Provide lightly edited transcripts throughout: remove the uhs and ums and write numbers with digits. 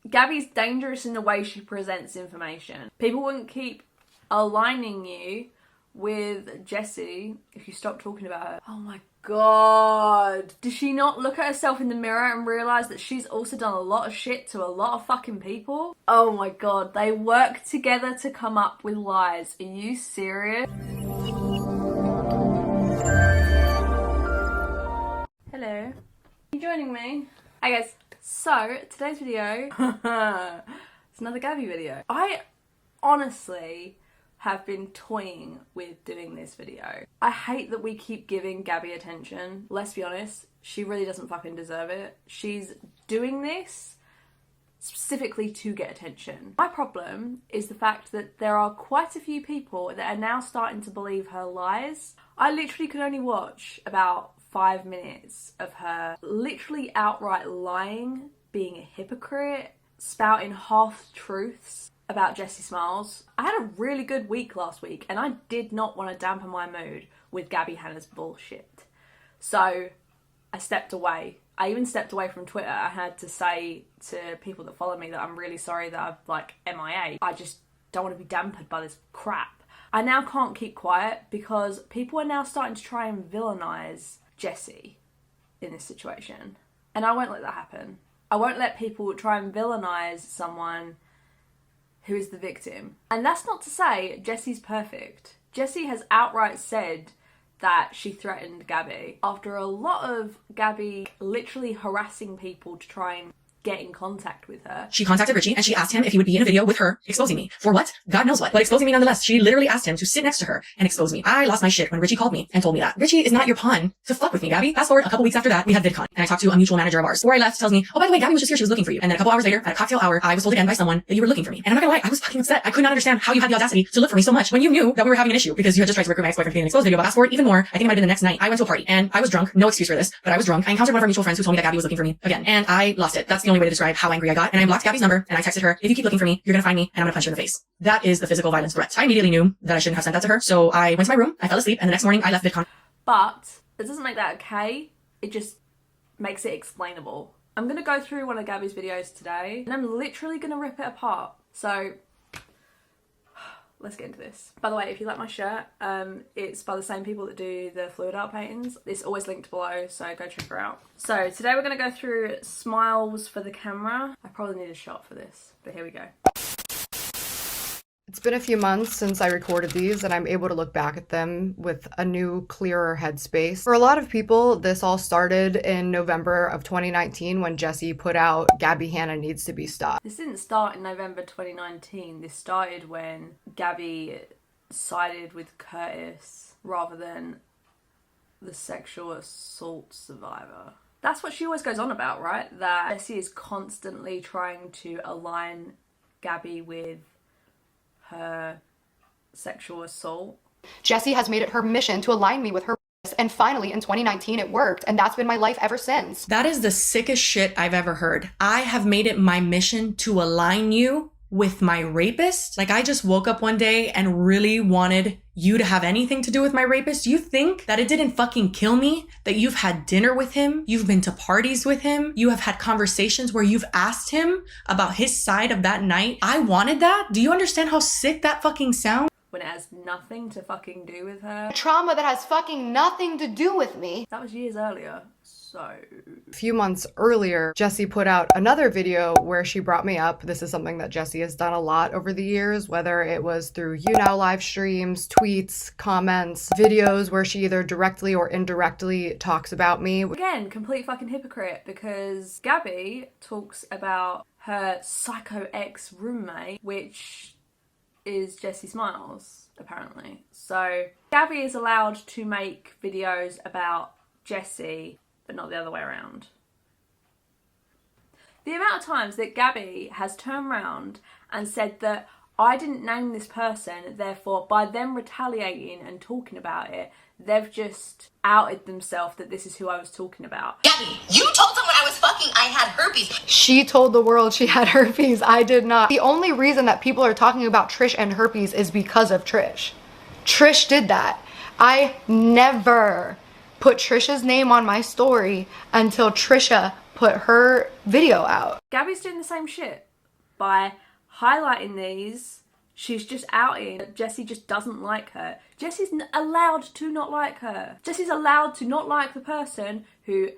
Gabbie's dangerous in the way she presents information. People wouldn't keep aligning you with Jessie if you stop talking about her. Oh my god. Does she not look at herself in the mirror and realise that she's also done a lot of shit to a lot of fucking people? Oh my god, they work together to come up with lies. Are you serious? Hello. Are you joining me? Hi guys. So, today's video, it's another Gabbie video. I honestly have been toying with doing this video. I hate that we keep giving Gabbie attention. Let's be honest, she really doesn't fucking deserve it. She's doing this specifically to get attention. My problem is the fact that there are quite a few people that are now starting to believe her lies. I literally could only watch about 5 minutes of her literally outright lying, being a hypocrite, spouting half-truths about Jessie Smiles. I had a really good week last week and I did not want to dampen my mood with Gabbie Hanna's bullshit. So I stepped away. I even stepped away from Twitter. I had to say to people that follow me that I'm really sorry that I've like MIA. I just don't want to be dampened by this crap. I now can't keep quiet because people are now starting to try and villainize Jessie in this situation. And I won't let that happen. I won't let people try and villainize someone who is the victim. And that's not to say Jessie's perfect. Jessie has outright said that she threatened Gabbie after a lot of Gabbie literally harassing people to try and get in contact with her. She contacted Richie and she asked him if he would be in a video with her exposing me. For what? God knows what. But exposing me nonetheless. She literally asked him to sit next to her and expose me. I lost my shit when Richie called me and told me that. Richie is not your pawn to fuck with me, Gabbie. Fast forward a couple weeks after that, we had VidCon and I talked to a mutual manager of ours. Before I left, tells me, oh, by the way, Gabbie was just here. She was looking for you. And then a couple hours later, at a cocktail hour, I was told again by someone that you were looking for me. And I'm not gonna lie, I was fucking upset. I could not understand how you had the audacity to look for me so much when you knew that we were having an issue because you had just tried to recruit my ex-boyfriend for an exposed video. But fast forward even more, I think it might have been the next night, I went to a party and I was drunk. No excuse for this, but I was drunk. I encountered one of our mutual friends who told me that Gabbie was looking for me again. And I lost it. That's the only way to describe how angry I got. And I blocked Gabbie's number and I texted her, if you keep looking for me, you're gonna find me and I'm gonna punch you in the face. That is the physical violence threat. I immediately knew that I shouldn't have sent that to her. So I went to my room, I fell asleep, and the next morning I left VidCon. But it doesn't make that okay. It just makes it explainable. I'm gonna go through one of Gabbie's videos today and I'm literally gonna rip it apart. So let's get into this. By the way, if you like my shirt, it's by the same people that do the fluid art paintings. It's always linked below, so go check her out. So today we're gonna go through smiles for the camera. I probably need a shot for this, but here we go. It's been a few months since I recorded these and I'm able to look back at them with a new, clearer headspace. For a lot of people, this all started in November of 2019 when Jessie put out Gabbie Hanna Needs to Be Stopped. This didn't start in November 2019. This started when Gabbie sided with Curtis rather than the sexual assault survivor. That's what she always goes on about, right? That Jessie is constantly trying to align Gabbie with her sexual assault. Jessie has made it her mission to align me with her, and finally in 2019 it worked, and that's been my life ever since. That is the sickest shit I've ever heard. I have made it my mission to align you with my rapist. Like, I just woke up one day and really wanted you to have anything to do with my rapist. You think that it didn't fucking kill me that you've had dinner with him, you've been to parties with him, you have had conversations where you've asked him about his side of that night? I wanted that. Do you understand how sick that fucking sounds? When it has nothing to fucking do with her. Trauma that has fucking nothing to do with me. That was years earlier, so. A few months earlier, Jessie put out another video where she brought me up. This is something that Jessie has done a lot over the years, whether it was through YouNow live streams, tweets, comments, videos where she either directly or indirectly talks about me. Again, complete fucking hypocrite, because Gabbie talks about her psycho ex-roommate, which is Jessie Smiles, apparently. So Gabbie is allowed to make videos about Jessie, but not the other way around. The amount of times that Gabbie has turned around and said that I didn't name this person, therefore by them retaliating and talking about it, they've just outed themselves that this is who I was talking about. Gabbie, you told them when I was fucking I had herpes. She told the world she had herpes. I did not. The only reason that people are talking about Trish and herpes is because of Trish. Trish did that. I never put Trisha's name on my story until Trisha put her video out. Gabbie's doing the same shit. by highlighting these, she's just outing that Jessie just doesn't like her. Jessie's allowed to not like her. Jessie's allowed to not like the person who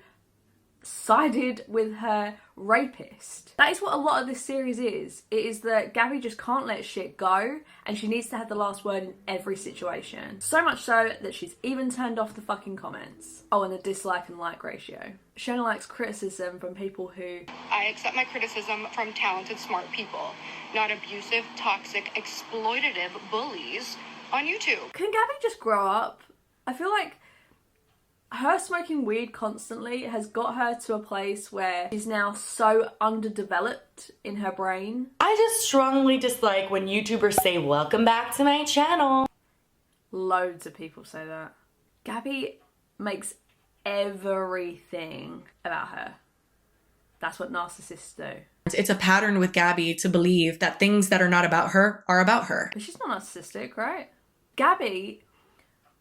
sided with her rapist. That is what a lot of this series is. It is that Gabbie just can't let shit go and she needs to have the last word in every situation. So much so that she's even turned off the fucking comments. Oh, and the dislike and like ratio. She only likes criticism from people who... I accept my criticism from talented, smart people, not abusive, toxic, exploitative bullies on YouTube. Can Gabbie just grow up? I feel like her smoking weed constantly has got her to a place where she's now so underdeveloped in her brain. I just strongly dislike when YouTubers say, "Welcome back to my channel." Loads of people say that. Gabbie makes everything about her. That's what narcissists do. It's a pattern with Gabbie to believe that things that are not about her are about her. But she's not narcissistic, right? Gabbie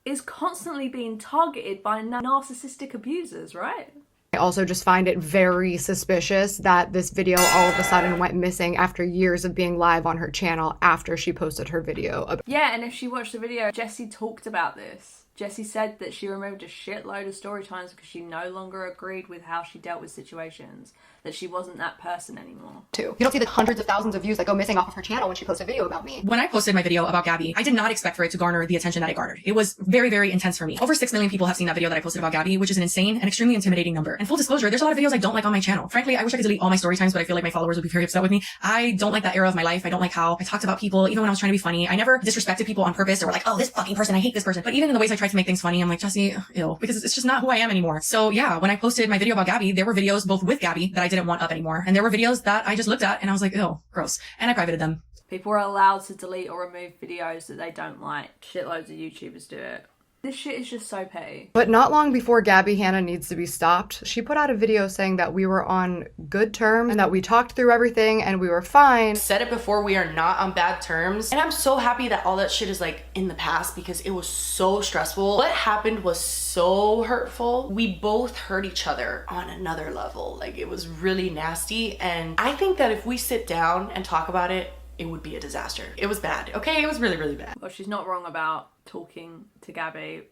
is constantly being targeted by narcissistic abusers, right? I also just find it very suspicious that this video all of a sudden went missing after years of being live on her channel after she posted her video. Yeah, and if she watched the video, Jessie talked about this. Jessie said that she removed a shitload of story times because she no longer agreed with how she dealt with situations, that she wasn't that person anymore. You don't see the hundreds of thousands of views that go missing off of her channel when she posts a video about me. When I posted my video about Gabbie, I did not expect for it to garner the attention that it garnered. It was very, very intense for me. Over 6 million people have seen that video that I posted about Gabbie, which is an insane and extremely intimidating number. And full disclosure, there's a lot of videos I don't like on my channel. Frankly, I wish I could delete all my story times, but I feel like my followers would be very upset with me. I don't like that era of my life. I don't like how I talked about people, even when I was trying to be funny. I never disrespected people on purpose or were like, oh, this fucking person, I hate this person. But even in the ways I tried to make things funny, I'm like, Jesse, ew, because it's just not who I am anymore. So yeah, when I posted my video about Gabbie, there were videos both with Gabbie that I didn't want up anymore. And there were videos that I just looked at and I was like, ew, gross. And I privated them. People are allowed to delete or remove videos that they don't like. Shitloads of YouTubers do it. This shit is just so petty. But not long before Gabbie Hanna needs to be stopped, she put out a video saying that we were on good terms and that we talked through everything and we were fine. Said it before, we are not on bad terms. And I'm so happy that all that shit is like in the past because it was so stressful. What happened was so hurtful. We both hurt each other on another level. Like it was really nasty. And I think that if we sit down and talk about it, it would be a disaster. It was bad, okay? It was really, really bad. Well, she's not wrong about talking to Gabbie.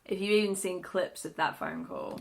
If you've even seen clips of that phone call,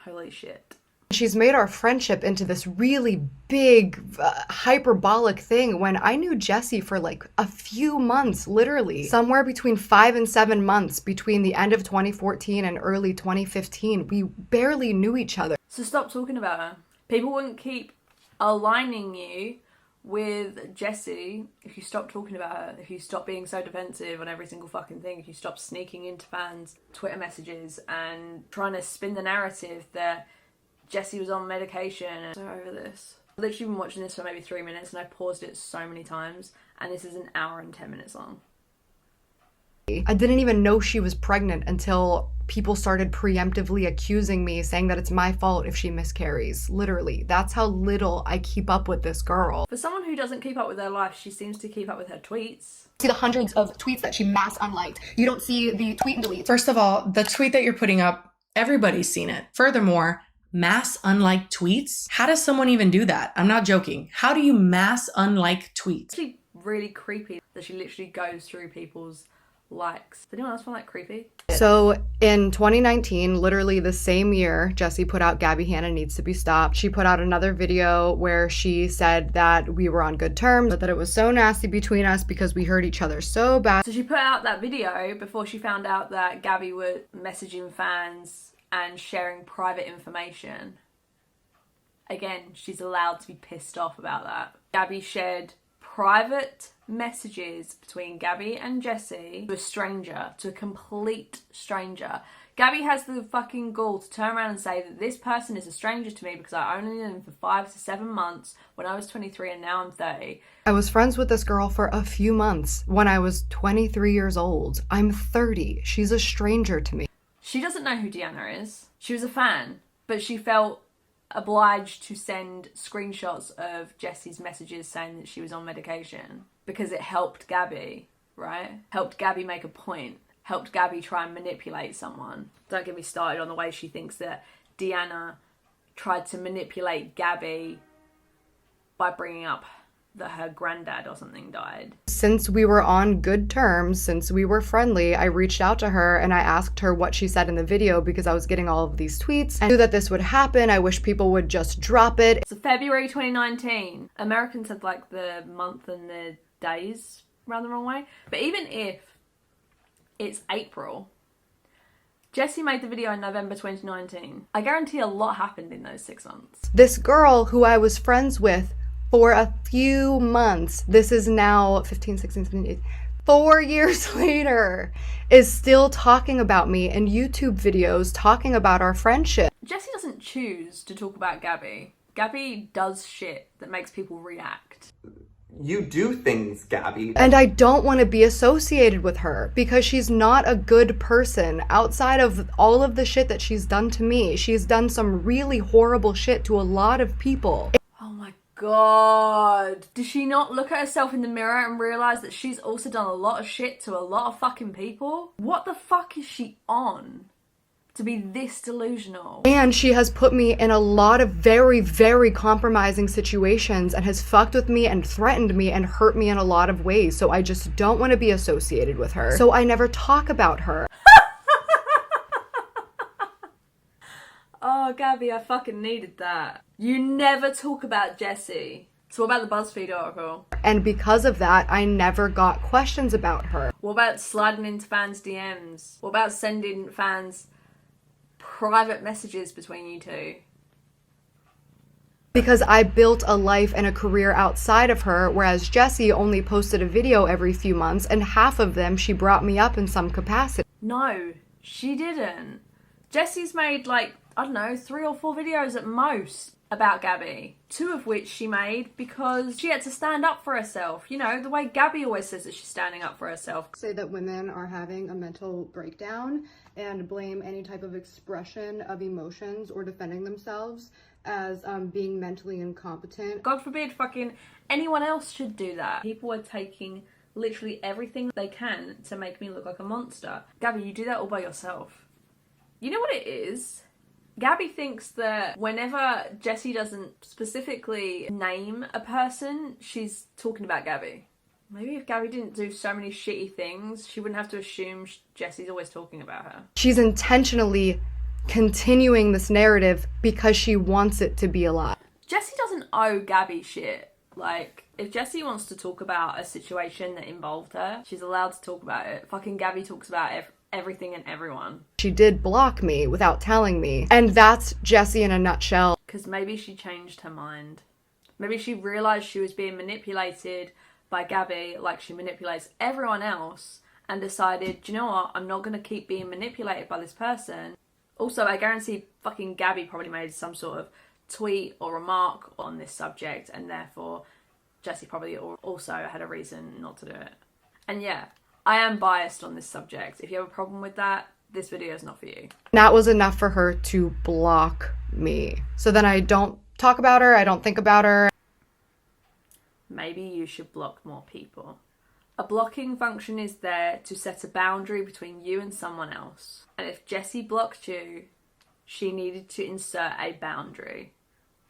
holy shit. She's made our friendship into this really big, hyperbolic thing when I knew Jessie for like a few months, literally. Somewhere between 5 and 7 months between the end of 2014 and early 2015. We barely knew each other. So stop talking about her. People wouldn't keep aligning you with Jessie if you stop talking about her, if you stop being so defensive on every single fucking thing, if you stop sneaking into fans' Twitter messages and trying to spin the narrative that Jessie was on medication. And so over this. I've literally been watching this for maybe 3 minutes and I paused it so many times and this is an hour and 10 minutes long. I didn't even know she was pregnant until people started preemptively accusing me, saying that it's my fault if she miscarries. Literally, that's how little I keep up with this girl. For someone who doesn't keep up with her life, she seems to keep up with her tweets. See the hundreds of tweets that she mass unliked. You don't see the tweet and delete. First of all, the tweet that you're putting up, everybody's seen it. Furthermore, mass unlike tweets? How does someone even do that? I'm not joking. How do you mass unlike tweets? It's actually really creepy that she literally goes through people's likes. Does anyone else find that creepy? So in 2019, literally the same year, Jessie put out Gabbie Hanna Needs to Be Stopped. She put out another video where she said that we were on good terms, but that it was so nasty between us because we hurt each other so bad. So she put out that video before she found out that Gabbie was messaging fans and sharing private information. Again, she's allowed to be pissed off about that. Gabbie shared private messages between Gabbie and Jessie to a stranger, to a complete stranger. Gabbie has the fucking gall to turn around and say that this person is a stranger to me because I only knew them for 5 to 7 months when I was 23 and now I'm 30. I was friends with this girl for a few months when I was 23 years old. I'm 30. She's a stranger to me. She doesn't know who Deanna is. She was a fan, but she felt obliged to send screenshots of Jessie's messages saying that she was on medication because it helped Gabbie, right? Helped Gabbie make a point. Helped Gabbie try and manipulate someone. Don't get me started on the way she thinks that Deanna tried to manipulate Gabbie by bringing up that her granddad or something died. Since we were on good terms, since we were friendly, I reached out to her and I asked her what she said in the video because I was getting all of these tweets. I knew that this would happen. I wish people would just drop it. So February 2019. Americans had like the month and the days around the wrong way. But even if it's April, Jessie made the video in November 2019. I guarantee a lot happened in those 6 months. This girl who I was friends with for a few months, this is now 15, 16, 17, 18, 4 years later, is still talking about me in YouTube videos, talking about our friendship. Jessie doesn't choose to talk about Gabbie. Gabbie does shit that makes people react. You do things, Gabbie. And I don't want to be associated with her because she's not a good person. Outside of all of the shit that she's done to me, she's done some really horrible shit to a lot of people. Oh my god. Does she not look at herself in the mirror and realise that she's also done a lot of shit to a lot of fucking people? What the fuck is she on to be this delusional? And she has put me in a lot of very, very compromising situations and has fucked with me and threatened me and hurt me in a lot of ways. So I just don't want to be associated with her. So I never talk about her. Oh, Gabbie, I fucking needed that. You never talk about Jessie. So what about the BuzzFeed article? And because of that, I never got questions about her. What about sliding into fans' DMs? What about sending fans private messages between you two? Because I built a life and a career outside of her, whereas Jessie only posted a video every few months, and half of them she brought me up in some capacity. No, she didn't. Jessie's made like, I don't know, 3 or 4 videos at most about Gabbie. 2 of which she made because she had to stand up for herself. You know, the way Gabbie always says that she's standing up for herself. Say that women are having a mental breakdown and blame any type of expression of emotions or defending themselves as being mentally incompetent. God forbid fucking anyone else should do that. People are taking literally everything they can to make me look like a monster. Gabbie, you do that all by yourself. You know what it is? Gabbie thinks that whenever Jessie doesn't specifically name a person, she's talking about Gabbie. Maybe if Gabbie didn't do so many shitty things, she wouldn't have to assume Jessie's always talking about her. She's intentionally continuing this narrative because she wants it to be a lie. Jessie doesn't owe Gabbie shit. Like, if Jessie wants to talk about a situation that involved her, she's allowed to talk about it. Fucking Gabbie talks about everything and everyone. She did block me without telling me. And that's Jessie in a nutshell. Because maybe she changed her mind. Maybe she realised she was being manipulated by Gabbie like she manipulates everyone else and decided, do you know what, I'm not going to keep being manipulated by this person. Also, I guarantee fucking Gabbie probably made some sort of tweet or remark on this subject and therefore Jessie probably also had a reason not to do it. And yeah, I am biased on this subject. If you have a problem with that, this video is not for you. That was enough for her to block me. So then I don't talk about her, I don't think about her. Maybe you should block more people. A blocking function is there to set a boundary between you and someone else. And if Jessie blocked you, she needed to insert a boundary.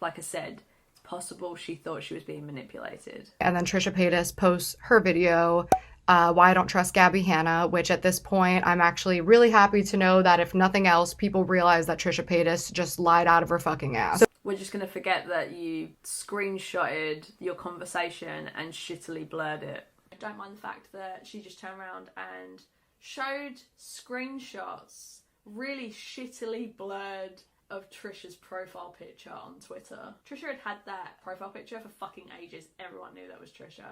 Like I said, it's possible she thought she was being manipulated. And then Trisha Paytas posts her video, Why I Don't Trust Gabbie Hanna, which at this point, I'm actually really happy to know that if nothing else, people realize that Trisha Paytas just lied out of her fucking ass. So we're just going to forget that you screenshotted your conversation and shittily blurred it. I don't mind the fact that she just turned around and showed screenshots, really shittily blurred, of Trisha's profile picture on Twitter. Trisha had that profile picture for fucking ages. Everyone knew that was Trisha.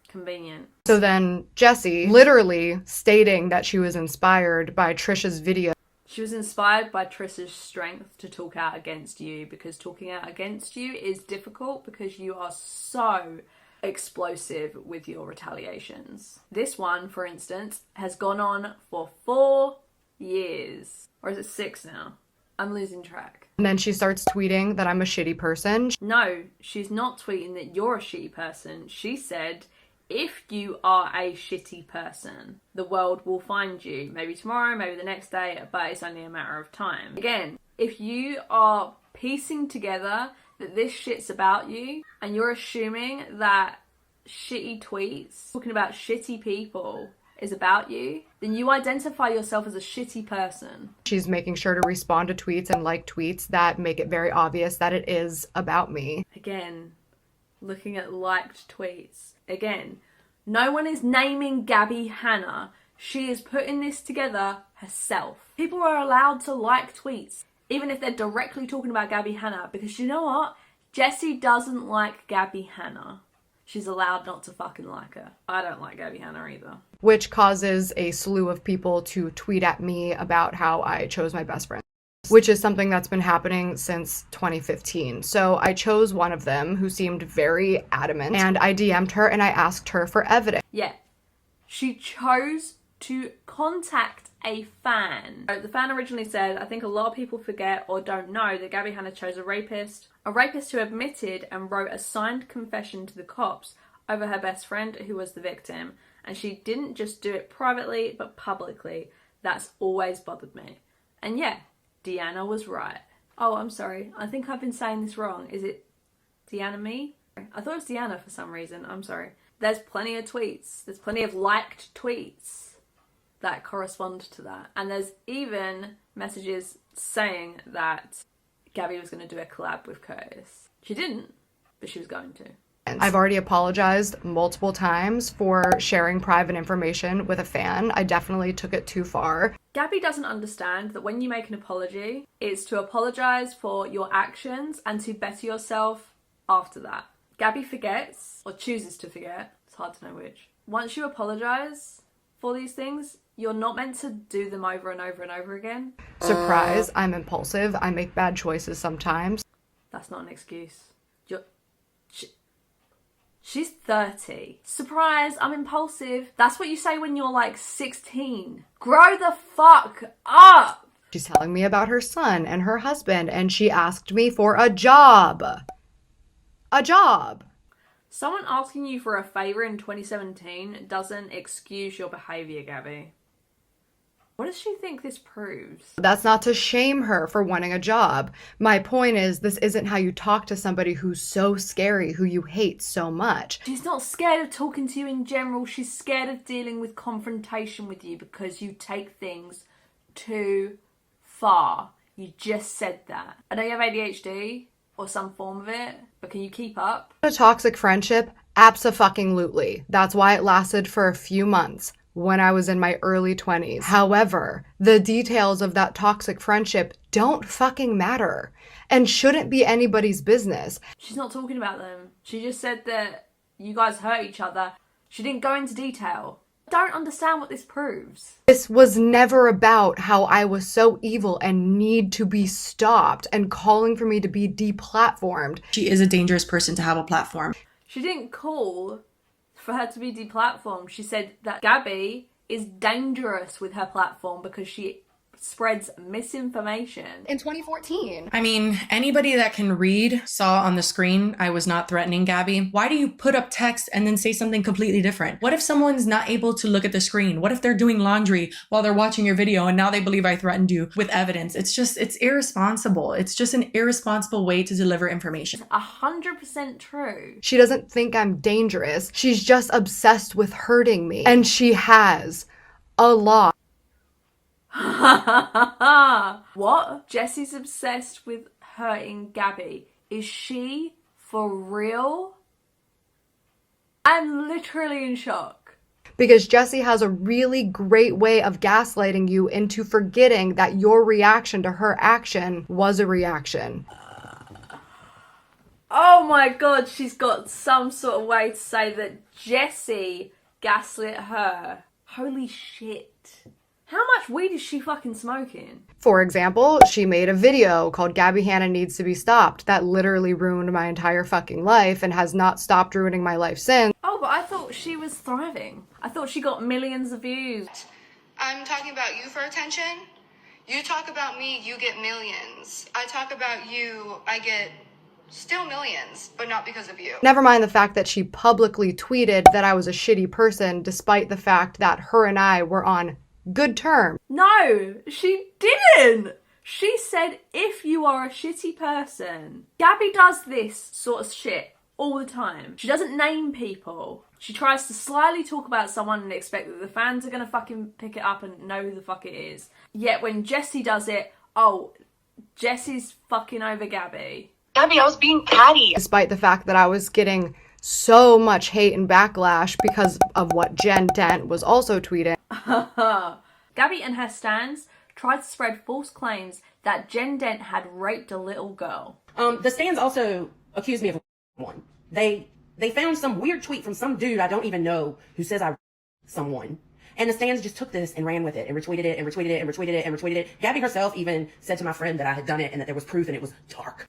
Convenient. So then Jessie literally stating that she was inspired by Trisha's video. She was inspired by Trisha's strength to talk out against you, because talking out against you is difficult because you are so explosive with your retaliations. This one, for instance, has gone on for 4 years. Or is it 6 now? I'm losing track. And then she starts tweeting that I'm a shitty person. No, she's not tweeting that you're a shitty person. She said, if you are a shitty person, the world will find you. Maybe tomorrow, maybe the next day, but it's only a matter of time. Again, if you are piecing together that this shit's about you and you're assuming that shitty tweets talking about shitty people is about you, then you identify yourself as a shitty person. She's making sure to respond to tweets and like tweets that make it very obvious that it is about me. Again, looking at liked tweets. Again, no one is naming Gabbie Hanna. She is putting this together herself. People are allowed to like tweets, even if they're directly talking about Gabbie Hanna, because you know what? Jessie doesn't like Gabbie Hanna. She's allowed not to fucking like her. I don't like Gabbie Hanna either. Which causes a slew of people to tweet at me about how I chose my best friend, which is something that's been happening since 2015. So I chose one of them who seemed very adamant, and I DM'd her and I asked her for evidence. Yeah. She chose to contact a fan. The fan originally said, I think a lot of people forget or don't know that Gabbie Hanna chose a rapist who admitted and wrote a signed confession to the cops over her best friend who was the victim. And she didn't just do it privately, but publicly. That's always bothered me. And yeah, Deanna was right. Oh, I'm sorry. I think I've been saying this wrong. Is it Deanna me? I thought it was Deanna for some reason. I'm sorry. There's plenty of tweets. There's plenty of liked tweets that correspond to that. And there's even messages saying that Gabbie was going to do a collab with Curtis. She didn't, but she was going to. I've already apologized multiple times for sharing private information with a fan. I definitely took it too far. Gabbie doesn't understand that when you make an apology, it's to apologize for your actions and to better yourself after that. Gabbie forgets, or chooses to forget, it's hard to know which. Once you apologize for these things, you're not meant to do them over and over and over again. Surprise, I'm impulsive. I make bad choices sometimes. That's not an excuse. She's 30. Surprise, I'm impulsive. That's what you say when you're like 16. Grow the fuck up! She's telling me about her son and her husband, and she asked me for a job. A job. Someone asking you for a favour in 2017 doesn't excuse your behaviour, Gabbie. What does she think this proves? That's not to shame her for wanting a job. My point is, this isn't how you talk to somebody who's so scary, who you hate so much. She's not scared of talking to you in general. She's scared of dealing with confrontation with you because you take things too far. You just said that. I know you have ADHD or some form of it, but can you keep up? A toxic friendship? Abso-fucking-lutely. That's why it lasted for a few months. When I was in my early 20s. However, the details of that toxic friendship don't fucking matter and shouldn't be anybody's business. She's not talking about them. She just said that you guys hurt each other. She didn't go into detail. I don't understand what this proves. This was never about how I was so evil and need to be stopped and calling for me to be deplatformed. She is a dangerous person to have a platform. She didn't call for her to be deplatformed. She said that Gabbie is dangerous with her platform because she spreads misinformation. In 2014. I mean, anybody that can read saw on the screen I was not threatening Gabbie. Why do you put up text and then say something completely different? What if someone's not able to look at the screen? What if they're doing laundry while they're watching your video and now they believe I threatened you with evidence? It's irresponsible. It's just an irresponsible way to deliver information. 100% true. She doesn't think I'm dangerous. She's just obsessed with hurting me. And she has a lot. What? Jessie's obsessed with hurting Gabbie. Is she for real? I'm literally in shock. Because Jessie has a really great way of gaslighting you into forgetting that your reaction to her action was a reaction. Oh my god, she's got some sort of way to say that Jessie gaslit her. Holy shit. How much weed is she fucking smoking? For example, she made a video called Gabbie Hanna Needs to Be Stopped that literally ruined my entire fucking life and has not stopped ruining my life since. Oh, but I thought she was thriving. I thought she got millions of views. I'm talking about you for attention. You talk about me, you get millions. I talk about you, I get still millions, but not because of you. Never mind the fact that she publicly tweeted that I was a shitty person despite the fact that her and I were on good terms. No, she didn't. She said, if you are a shitty person. Gabbie does this sort of shit all the time. She doesn't name people. She tries to slyly talk about someone and expect that the fans are gonna fucking pick it up and know who the fuck it is. Yet when Jessie does it, oh, Jessie's fucking over Gabbie. Gabbie, I was being catty. Despite the fact that I was getting so much hate and backlash because of what Jen Dent was also tweeting. Gabbie and her stans tried to spread false claims that Jen Dent had raped a little girl. The stands also accused me of one. They found some weird tweet from some dude I don't even know who says I someone. And the stands just took this and ran with it and retweeted it and retweeted it and retweeted it and retweeted it. Gabbie herself even said to my friend that I had done it and that there was proof and it was dark.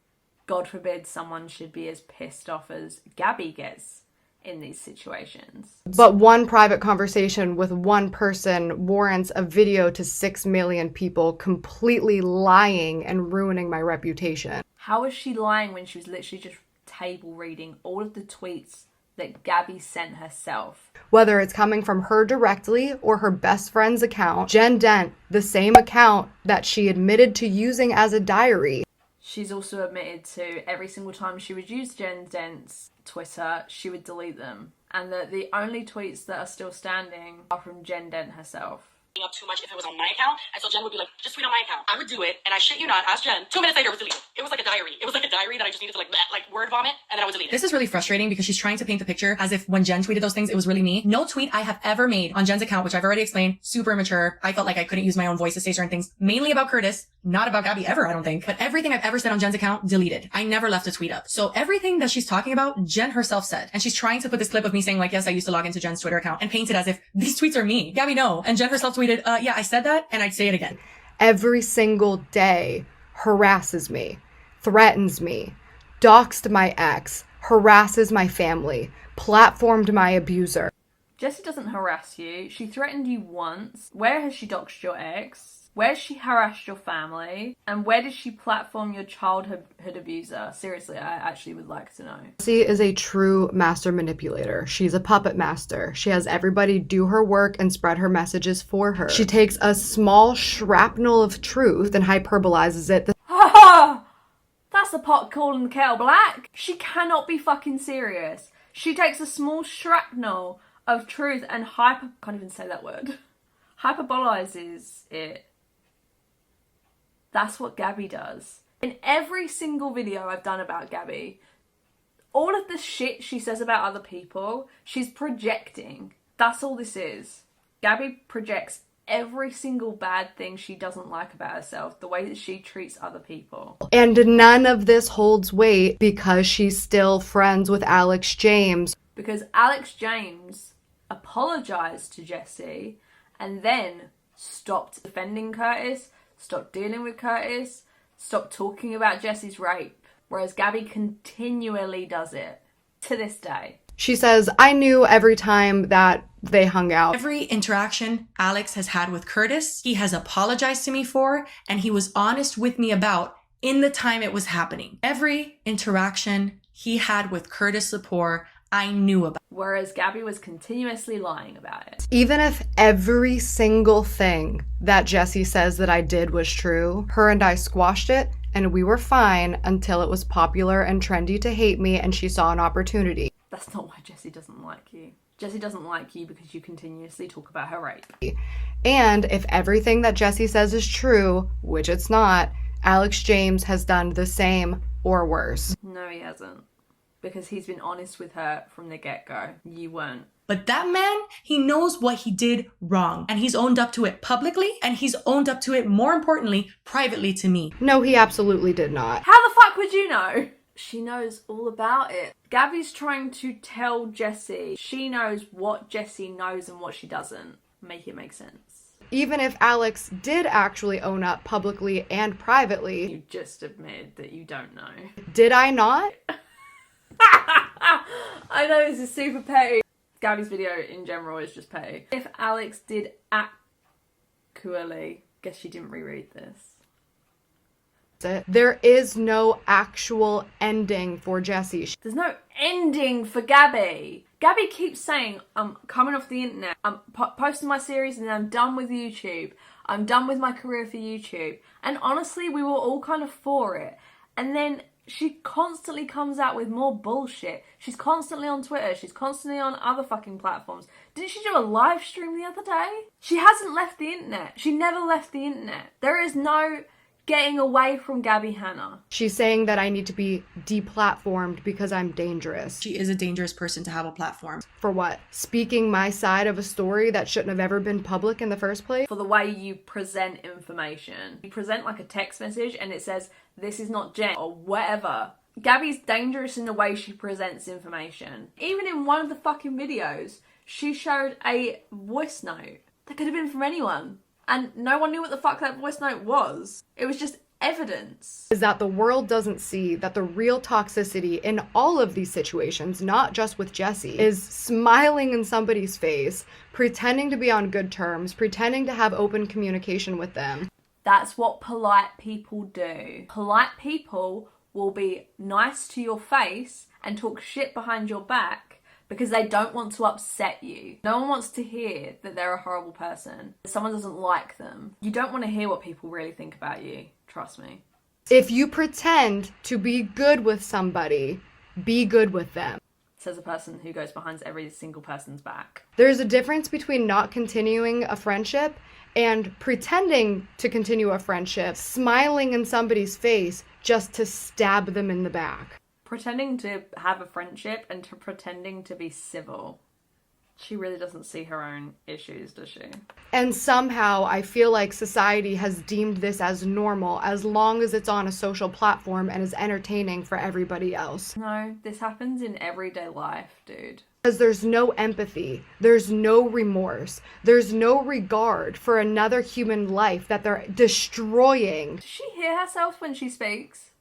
God forbid someone should be as pissed off as Gabbie gets in these situations. But one private conversation with one person warrants a video to 6 million people completely lying and ruining my reputation. How was she lying when she was literally just table reading all of the tweets that Gabbie sent herself? Whether it's coming from her directly or her best friend's account, Jen Dent, the same account that she admitted to using as a diary. She's also admitted to every single time she would use Jen Dent's Twitter, she would delete them. And that the only tweets that are still standing are from Jen Dent herself. Up too much if it was on my account, and so Jen would be like, just tweet on my account. I would do it, and I shit you not, ask Jen. 2 minutes later, it was deleted. It was like a diary. It was like a diary that I just needed to like word vomit, and then I would delete it. This is really frustrating because she's trying to paint the picture as if when Jen tweeted those things, it was really me. No tweet I have ever made on Jen's account, which I've already explained, super immature. I felt like I couldn't use my own voice to say certain things, mainly about Curtis, not about Gabbie ever, I don't think. But everything I've ever said on Jen's account, deleted. I never left a tweet up. So everything that she's talking about, Jen herself said. And she's trying to put this clip of me saying like, yes, I used to log into Jen's Twitter account and paint it as if these tweets are me. Gabbie, no. And Jen herself tweeted, yeah, I said that and I'd say it again. Every single day harasses me, threatens me, doxed my ex, harasses my family, platformed my abuser. Jessie doesn't harass you. She threatened you once. Where has she doxed your ex? Where has she harassed your family? And where did she platform your childhood abuser? Seriously, I actually would like to know. Jessie is a true master manipulator. She's a puppet master. She has everybody do her work and spread her messages for her. She takes a small shrapnel of truth and hyperbolizes it. Ha! That's the pot calling the kettle black. She cannot be fucking serious. She takes a small shrapnel of truth and can't even say that word. Hyperbolizes it. That's what Gabbie does. In every single video I've done about Gabbie, all of the shit she says about other people, she's projecting. That's all this is. Gabbie projects every single bad thing she doesn't like about herself, the way that she treats other people. And none of this holds weight because she's still friends with Alex James. Because Alex James apologized to Jessie and then stopped defending Curtis, stopped dealing with Curtis, stopped talking about Jessie's rape, whereas Gabbie continually does it to this day. She says, I knew every time that they hung out. Every interaction Alex has had with Curtis, he has apologized to me for, and he was honest with me about in the time it was happening. Every interaction he had with Curtis Lepore, I knew about. Whereas Gabbie was continuously lying about it. Even if every single thing that Jessie says that I did was true, her and I squashed it and we were fine until it was popular and trendy to hate me and she saw an opportunity. That's not why Jessie doesn't like you. Jessie doesn't like you because you continuously talk about her rape. And if everything that Jessie says is true, which it's not, Alex James has done the same or worse. No, he hasn't. Because he's been honest with her from the get-go. You weren't. But that man, he knows what he did wrong. And he's owned up to it publicly, and he's owned up to it, more importantly, privately to me. No, he absolutely did not. How the fuck would you know? She knows all about it. Gabbie's trying to tell Jessie she knows what Jessie knows and what she doesn't. Make it make sense. Even if Alex did actually own up publicly and privately. You just admitted that you don't know. Did I not? I know this is super petty. Gabbie's video in general is just petty. If Alex did actually, guess she didn't reread this. There is no actual ending for Jessie. There's no ending for Gabbie. Gabbie keeps saying, I'm coming off the internet, I'm posting my series and then I'm done with YouTube. I'm done with my career for YouTube. And honestly, we were all kind of for it. And then she constantly comes out with more bullshit. She's constantly on Twitter. She's constantly on other fucking platforms. Didn't she do a live stream the other day? She hasn't left the internet. She never left the internet. There is no getting away from Gabbie Hanna. She's saying that I need to be deplatformed because I'm dangerous. She is a dangerous person to have a platform. For what? Speaking my side of a story that shouldn't have ever been public in the first place? For the way you present information. You present like a text message and it says, this is not Jen, or whatever. Gabbie's dangerous in the way she presents information. Even in one of the fucking videos, she showed a voice note that could have been from anyone. And no one knew what the fuck that voice note was. It was just evidence. Is that the world doesn't see that the real toxicity in all of these situations, not just with Jessie, is smiling in somebody's face, pretending to be on good terms, pretending to have open communication with them. That's what polite people do. Polite people will be nice to your face and talk shit behind your back because they don't want to upset you. No one wants to hear that they're a horrible person, that someone doesn't like them. You don't want to hear what people really think about you. Trust me. If you pretend to be good with somebody, be good with them. Says a person who goes behind every single person's back. There's a difference between not continuing a friendship and pretending to continue a friendship, smiling in somebody's face just to stab them in the back. Pretending to have a friendship and to pretending to be civil. She really doesn't see her own issues, does she? And somehow I feel like society has deemed this as normal as long as it's on a social platform and is entertaining for everybody else. No, this happens in everyday life, dude. Because there's no empathy, there's no remorse, there's no regard for another human life that they're destroying. Does she hear herself when she speaks?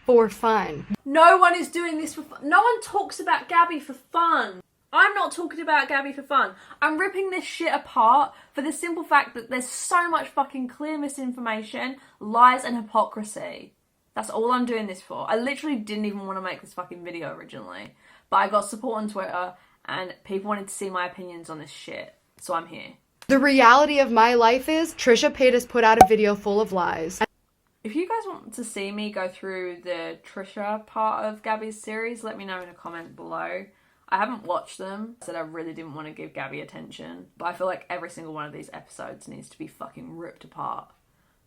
For fun. No one is doing this for fun. No one talks about Gabbie for fun. I'm not talking about Gabbie for fun. I'm ripping this shit apart for the simple fact that there's so much fucking clear misinformation, lies and hypocrisy. That's all I'm doing this for. I literally didn't even want to make this fucking video originally. But I got support on Twitter and people wanted to see my opinions on this shit. So I'm here. The reality of my life is Trisha Paytas put out a video full of lies. If you guys want to see me go through the Trisha part of Gabbie's series, let me know in a comment below. I haven't watched them. I said I really didn't want to give Gabbie attention. But I feel like every single one of these episodes needs to be fucking ripped apart.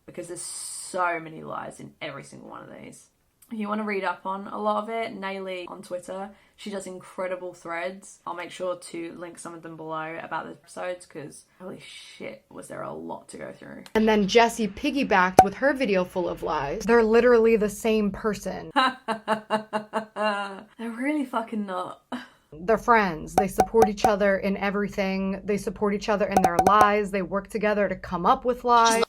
Because there's so many lies in every single one of these. If you want to read up on a lot of it, Naylee on Twitter, she does incredible threads. I'll make sure to link some of them below about the episodes because holy shit, was there a lot to go through. And then Jessie piggybacked with her video full of lies. They're literally the same person. They're really fucking not. They're friends. They support each other in everything. They support each other in their lies. They work together to come up with lies.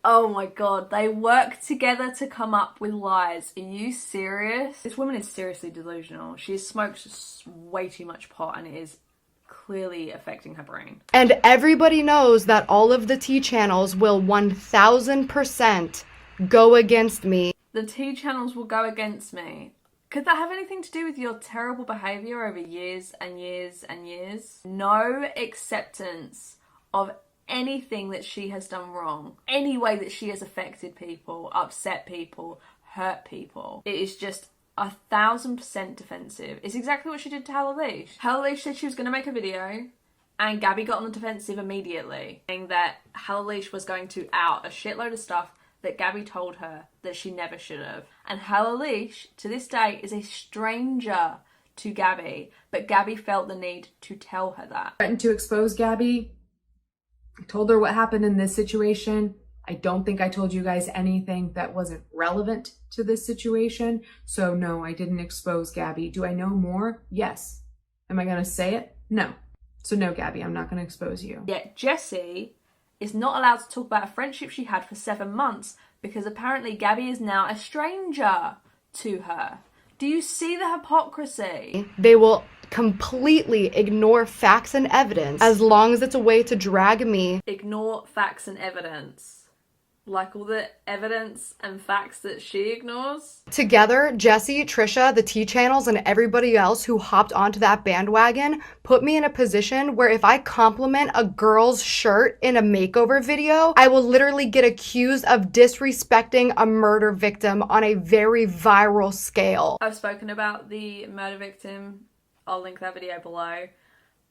Oh my god, they work together to come up with lies. Are you serious? This woman is seriously delusional. She smokes way too much pot and it is clearly affecting her brain. And everybody knows that all of the T channels will 1000% go against me. The T channels will go against me. Could that have anything to do with your terrible behaviour over years and years and years? No acceptance of anything that she has done wrong, any way that she has affected people, upset people, hurt people. It is just 1000% defensive. It's exactly what she did to Halaleesh. Halaleesh said she was going to make a video and Gabbie got on the defensive immediately, saying that Halaleesh was going to out a shitload of stuff that Gabbie told her that she never should have. And Halaleesh, to this day, is a stranger to Gabbie, but Gabbie felt the need to tell her that. Threatened to expose Gabbie. I told her what happened in this situation. I don't think I told you guys anything that wasn't relevant to this situation. So no, I didn't expose Gabbie. Do I know more? Yes. Am I going to say it? No. So no, Gabbie, I'm not going to expose you. Yet Jessie is not allowed to talk about a friendship she had for 7 months because apparently Gabbie is now a stranger to her. Do you see the hypocrisy? They will completely ignore facts and evidence as long as it's a way to drag me. Ignore facts and evidence. Like all the evidence and facts that she ignores. Together, Jessie, Trisha, the T channels, and everybody else who hopped onto that bandwagon put me in a position where if I compliment a girl's shirt in a makeover video, I will literally get accused of disrespecting a murder victim on a very viral scale. I've spoken about the murder victim. I'll link that video below.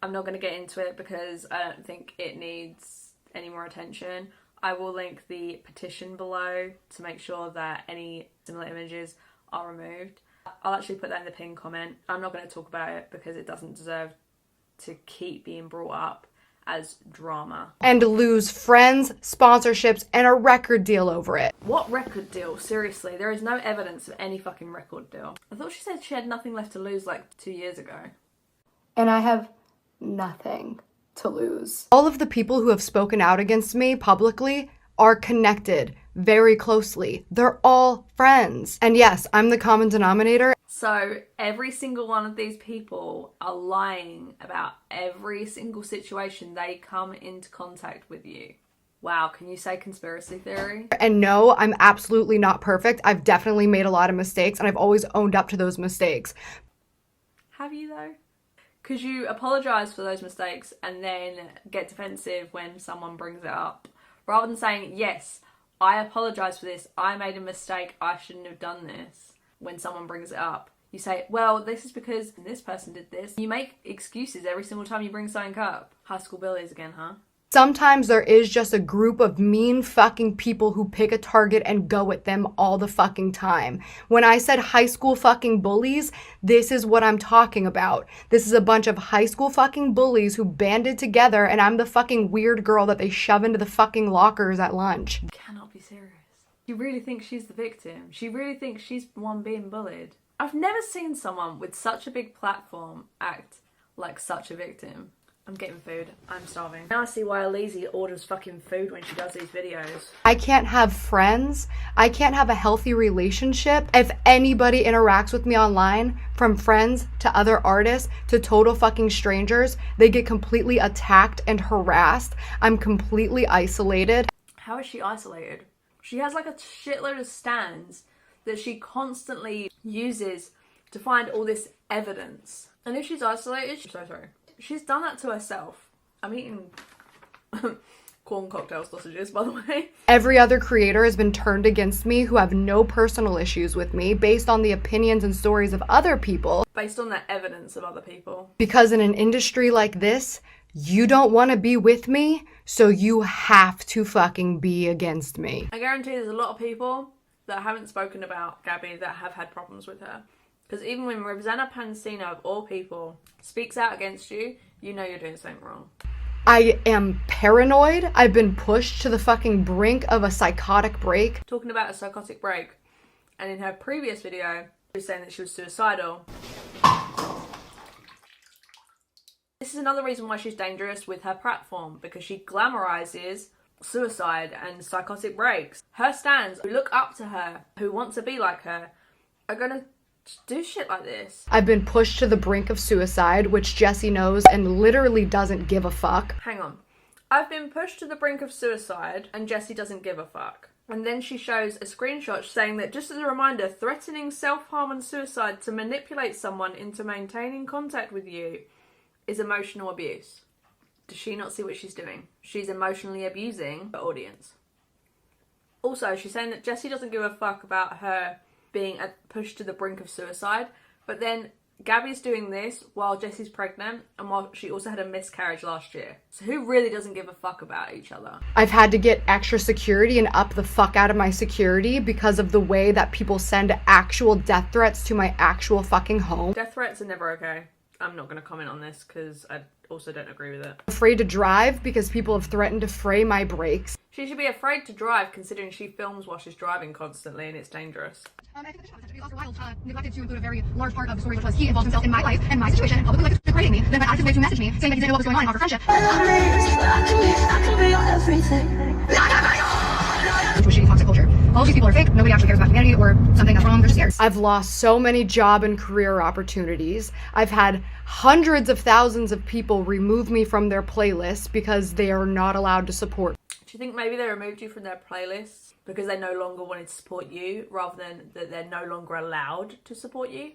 I'm not going to get into it because I don't think it needs any more attention. I will link the petition below to make sure that any similar images are removed. I'll actually put that in the pinned comment. I'm not going to talk about it because it doesn't deserve to keep being brought up as drama. And lose friends, sponsorships, and a record deal over it. What record deal? Seriously, there is no evidence of any fucking record deal. I thought she said she had nothing left to lose like 2 years ago. And I have nothing to lose. All of the people who have spoken out against me publicly are connected very closely. They're all friends. And yes, I'm the common denominator. So every single one of these people are lying about every single situation they come into contact with you. Wow, can you say conspiracy theory? And no, I'm absolutely not perfect. I've definitely made a lot of mistakes and I've always owned up to those mistakes. Have you though? Because you apologise for those mistakes and then get defensive when someone brings it up. Rather than saying, yes, I apologise for this, I made a mistake, I shouldn't have done this. When someone brings it up, you say, well, this is because this person did this. You make excuses every single time you bring something up. High school bullies again, huh? Sometimes there is just a group of mean fucking people who pick a target and go at them all the fucking time. When I said high school fucking bullies, this is what I'm talking about. This is a bunch of high school fucking bullies who banded together and I'm the fucking weird girl that they shove into the fucking lockers at lunch. You cannot be serious. You really think she's the victim? She really thinks she's the one being bullied? I've never seen someone with such a big platform act like such a victim. I'm getting food. I'm starving. Now I see why Alizé orders fucking food when she does these videos. I can't have friends. I can't have a healthy relationship if anybody interacts with me online, from friends to other artists to total fucking strangers. They get completely attacked and harassed. I'm completely isolated. How is she isolated? She has like a shitload of stands that she constantly uses to find all this evidence. And if she's isolated, so sorry. She's done that to herself. I'm eating corn cocktail sausages, by the way. Every other creator has been turned against me who have no personal issues with me based on the opinions and stories of other people. Based on the evidence of other people. Because in an industry like this, you don't want to be with me, so you have to fucking be against me. I guarantee there's a lot of people that haven't spoken about Gabbie that have had problems with her. Because even when Rosanna Pansino, of all people, speaks out against you, you know you're doing something wrong. I am paranoid. I've been pushed to the fucking brink of a psychotic break. Talking about a psychotic break, and in her previous video, she was saying that she was suicidal. This is another reason why she's dangerous with her platform, because she glamorizes suicide and psychotic breaks. Her stans who look up to her, who want to be like her, are gonna do shit like this. I've been pushed to the brink of suicide, which Jessie knows and literally doesn't give a fuck. Hang on. I've been pushed to the brink of suicide and Jessie doesn't give a fuck. And then she shows a screenshot saying that, just as a reminder, threatening self-harm and suicide to manipulate someone into maintaining contact with you is emotional abuse. Does she not see what she's doing? She's emotionally abusing the audience. Also, she's saying that Jessie doesn't give a fuck about her being pushed to the brink of suicide, but then Gabbie's doing this while Jessie's pregnant and while she also had a miscarriage last year. So who really doesn't give a fuck about each other? I've had to get extra security and up the fuck out of my security because of the way that people send actual death threats to my actual fucking home. Death threats are never okay. I'm not going to comment on this because I also don't agree with it. Afraid to drive because people have threatened to fray my brakes. She should be afraid to drive considering she films while she's driving constantly and it's dangerous. I think the show is Oscar Wilde neglected to include a very large part of the story, which was he involved himself in my life and my situation and publicly degrading me, then went out of his way to message me saying that he didn't know what was going on and offer friendship. I can be your everything. Into a shitty toxic culture. All these people are fake, nobody actually cares about humanity or something that's wrong, they're just scared. I've lost so many job and career opportunities. I've had hundreds of thousands of people remove me from their playlists because they are not allowed to support. Do you think maybe they removed you from their playlists because they no longer wanted to support you rather than that they're no longer allowed to support you?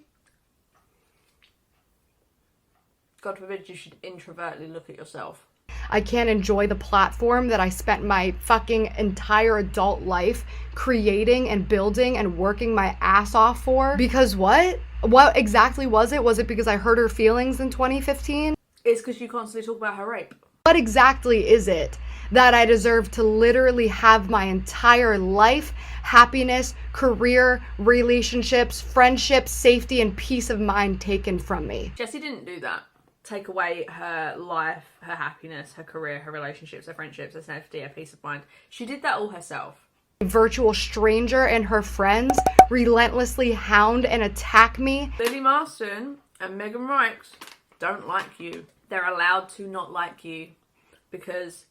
God forbid you should introvertly look at yourself. I can't enjoy the platform that I spent my fucking entire adult life creating and building and working my ass off for. Because what? What exactly was it? Was it because I hurt her feelings in 2015? It's because you constantly talk about her rape. What exactly is it that I deserve to literally have my entire life, happiness, career, relationships, friendships, safety, and peace of mind taken from me? Jessie didn't do that. Take away her life, her happiness, her career, her relationships, her friendships, her safety, her peace of mind. She did that all herself. A virtual stranger and her friends relentlessly hound and attack me. Lily Marston and Megan Rikes don't like you. They're allowed to not like you because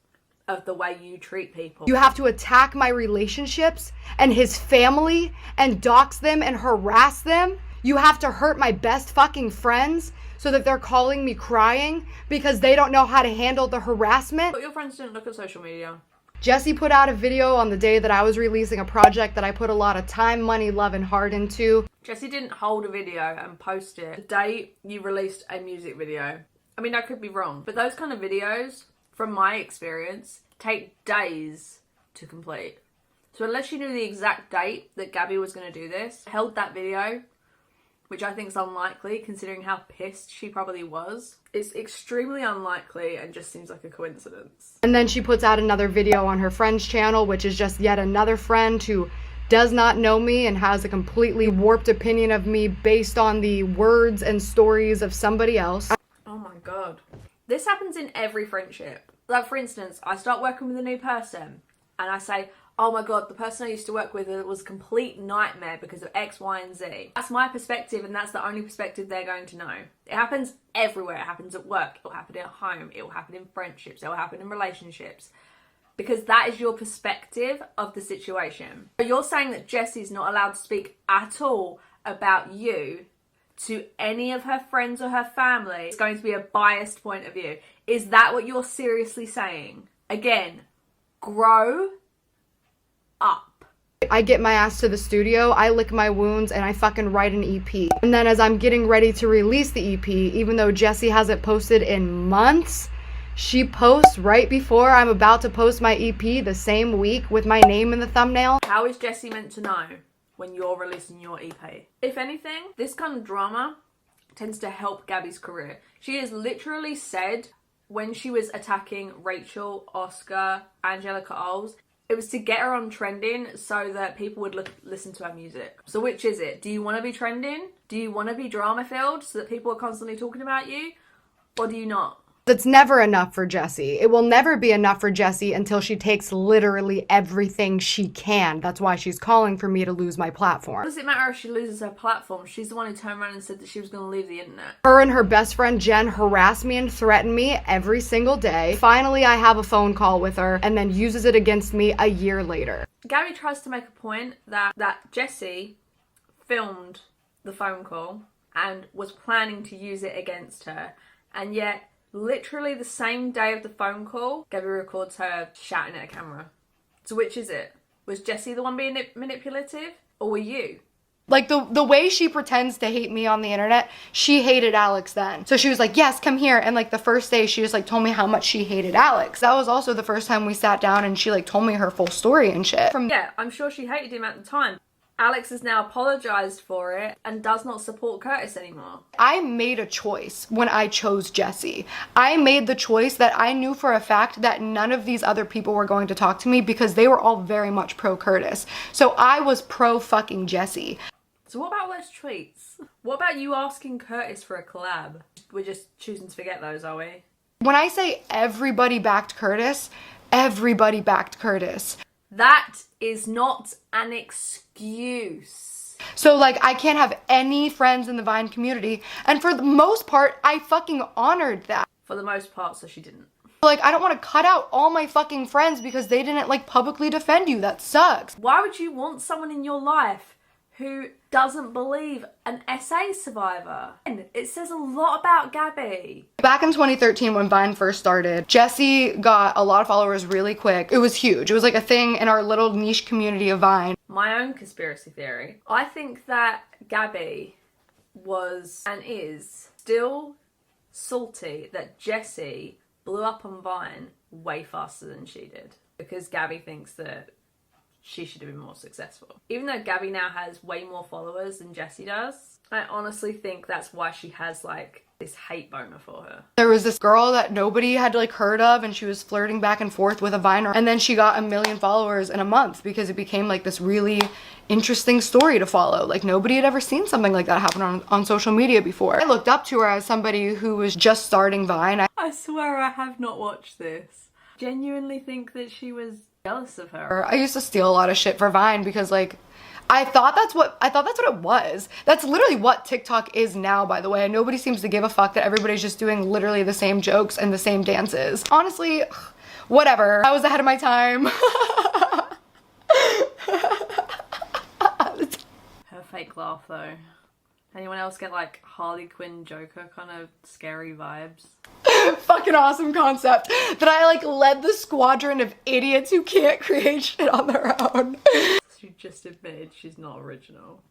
of the way you treat people. You have to attack my relationships and his family and dox them and harass them. You have to hurt my best fucking friends so that they're calling me crying because they don't know how to handle the harassment. But your friends didn't look at social media. Jessie put out a video on the day that I was releasing a project that I put a lot of time, money, love, and heart into. Jessie didn't hold a video and post it the day you released a music video. I mean, I could be wrong, but those kind of videos, from my experience, take days to complete. So unless you knew the exact date that Gabbie was going to do this, held that video, which I think is unlikely considering how pissed she probably was. It's extremely unlikely and just seems like a coincidence. And then she puts out another video on her friend's channel, which is just yet another friend who does not know me and has a completely warped opinion of me based on the words and stories of somebody else. Oh my God. This happens in every friendship. Like, for instance, I start working with a new person and I say, oh my God, the person I used to work with was a complete nightmare because of X, Y, and Z. That's my perspective and that's the only perspective they're going to know. It happens everywhere. It happens at work. It will happen at home. It will happen in friendships. It will happen in relationships. Because that is your perspective of the situation. But you're saying that Jessie's not allowed to speak at all about you to any of her friends or her family. It's going to be a biased point of view. Is that what you're seriously saying? Again, grow up. I get my ass to the studio, I lick my wounds, and I fucking write an EP. And then as I'm getting ready to release the EP, even though Jessie hasn't posted in months, she posts right before I'm about to post my EP the same week with my name in the thumbnail. How is Jessie meant to know when you're releasing your EP? If anything, this kind of drama tends to help Gabbie's career. She has literally said when she was attacking Rachel, Oscar, Angelica Oles, it was to get her on trending so that people would listen to her music. So which is it? Do you want to be trending? Do you want to be drama filled so that people are constantly talking about you? Or do you not? That's never enough for Jessie. It will never be enough for Jessie until she takes literally everything she can. That's why she's calling for me to lose my platform. What does it matter if she loses her platform? She's the one who turned around and said that she was going to leave the internet. Her and her best friend Jen harass me and threaten me every single day. Finally, I have a phone call with her and then uses it against me a year later. Gabbie tries to make a point that Jessie filmed the phone call and was planning to use it against her, and yet literally the same day of the phone call, Gabbie records her shouting at a camera. So which is it? Was Jessie the one being manipulative, or were you? Like, the way she pretends to hate me on the internet, she hated Alex then. So she was like, yes, come here. And like the first day, she just like told me how much she hated Alex. That was also the first time we sat down and she like told me her full story and shit. Yeah, I'm sure she hated him at the time. Alex has now apologized for it and does not support Curtis anymore. I made a choice when I chose Jessie. I made the choice that I knew for a fact that none of these other people were going to talk to me because they were all very much pro Curtis. So I was pro fucking Jessie. So what about those tweets? What about you asking Curtis for a collab? We're just choosing to forget those, are we? When I say everybody backed Curtis, everybody backed Curtis. That is not an excuse. So like I can't have any friends in the Vine community, and for the most part I fucking honored that. For the most part, so she didn't. Like, I don't want to cut out all my fucking friends because they didn't like publicly defend you. That sucks. Why would you want someone in your life who doesn't believe an SA survivor. And it says a lot about Gabbie. Back in 2013 when Vine first started, Jessie got a lot of followers really quick. It was huge. It was like a thing in our little niche community of Vine. My own conspiracy theory. I think that Gabbie was and is still salty that Jessie blew up on Vine way faster than she did. Because Gabbie thinks that she should have been more successful. Even though Gabbie now has way more followers than Jessie does, I honestly think that's why she has like this hate boner for her. There was this girl that nobody had like heard of, and she was flirting back and forth with a Viner, and then she got 1 million followers in a month because it became like this really interesting story to follow. Like nobody had ever seen something like that happen on social media before. I looked up to her as somebody who was just starting Vine. I swear I have not watched this. Genuinely think that she was jealous of her. I used to steal a lot of shit for Vine because like I thought that's what it was. That's literally what TikTok is now, by the way. And nobody seems to give a fuck that everybody's just doing literally the same jokes and the same dances. Honestly, whatever. I was ahead of my time. Her fake laugh though. Anyone else get like Harley Quinn Joker kind of scary vibes? Fucking awesome concept that I like led the squadron of idiots who can't create shit on their own. She just admitted she's not original.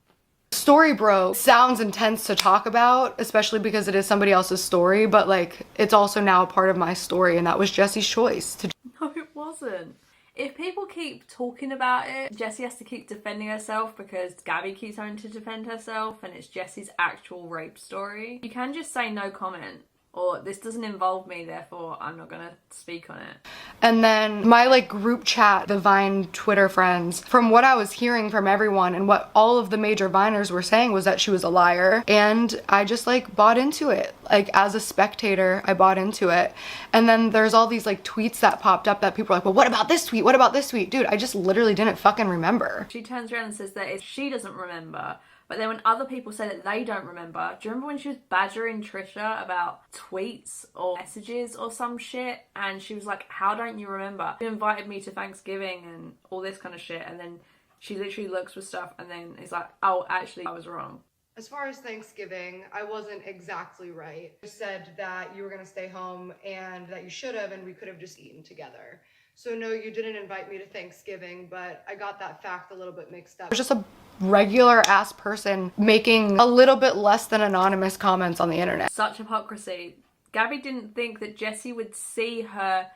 Story bro sounds intense to talk about, especially because it is somebody else's story, but like it's also now a part of my story, and that was Jessie's choice to. No, it wasn't. If people keep talking about it, Jessie has to keep defending herself because Gabbie keeps having to defend herself and it's Jessie's actual rape story. You can just say no comment. Or this doesn't involve me, therefore I'm not gonna speak on it. And then my like group chat, the Vine Twitter friends, from what I was hearing from everyone and what all of the major Viners were saying was that she was a liar. And I just like bought into it. Like as a spectator, I bought into it. And then there's all these like tweets that popped up that people were like, well, what about this tweet? What about this tweet? Dude, I just literally didn't fucking remember. She turns around and says that if she doesn't remember, but then when other people say that they don't remember, do you remember when she was badgering Trisha about tweets or messages or some shit? And she was like, how don't you remember? You invited me to Thanksgiving and all this kind of shit. And then she literally looks for stuff and then is like, oh, actually, I was wrong. As far as Thanksgiving, I wasn't exactly right. You said that you were gonna stay home and that you should have and we could have just eaten together. So no, you didn't invite me to Thanksgiving, but I got that fact a little bit mixed up. I was just a regular ass person making a little bit less than anonymous comments on the internet. Such hypocrisy. Gabbie didn't think that Jessie would see her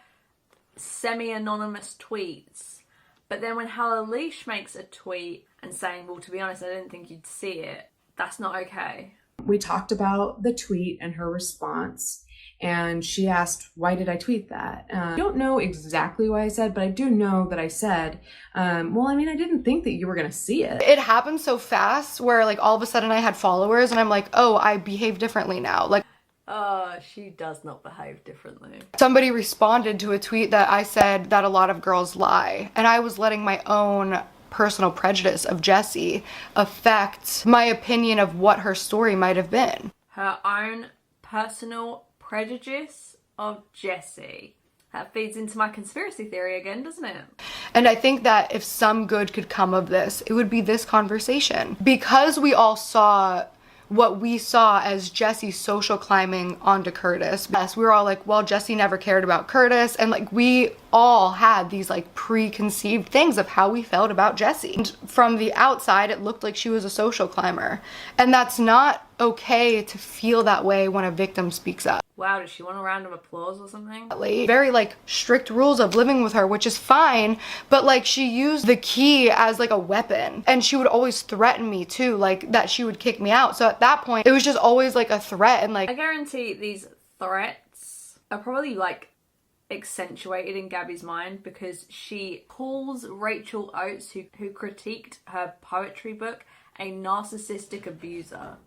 semi-anonymous tweets. But then when Hella Leash makes a tweet and saying, well, to be honest, I didn't think you'd see it, that's not okay. We talked about the tweet and her response. And she asked, why did I tweet that? I don't know exactly what I said, but I do know that I said, well, I mean, I didn't think that you were gonna see it. It happened so fast where like all of a sudden I had followers and I'm like, oh, I behave differently now. Like, oh, she does not behave differently. Somebody responded to a tweet that I said that a lot of girls lie. And I was letting my own personal prejudice of Jessie affect my opinion of what her story might have been. Her own personal prejudice of Jessie. That feeds into my conspiracy theory again, doesn't it? And I think that if some good could come of this, it would be this conversation. Because we all saw what we saw as Jessie social climbing onto Curtis. Yes, we were all like, well, Jessie never cared about Curtis. And like, we all had these like preconceived things of how we felt about Jessie. And from the outside, it looked like she was a social climber. And that's not okay to feel that way when a victim speaks up. Wow, does she want a round of applause or something? Very like strict rules of living with her, which is fine, but like she used the key as like a weapon, and she would always threaten me too, like that she would kick me out. So at that point, it was just always like a threat. And like, I guarantee these threats are probably like accentuated in Gabbie's mind because she calls Rachel Oates, who critiqued her poetry book, a narcissistic abuser.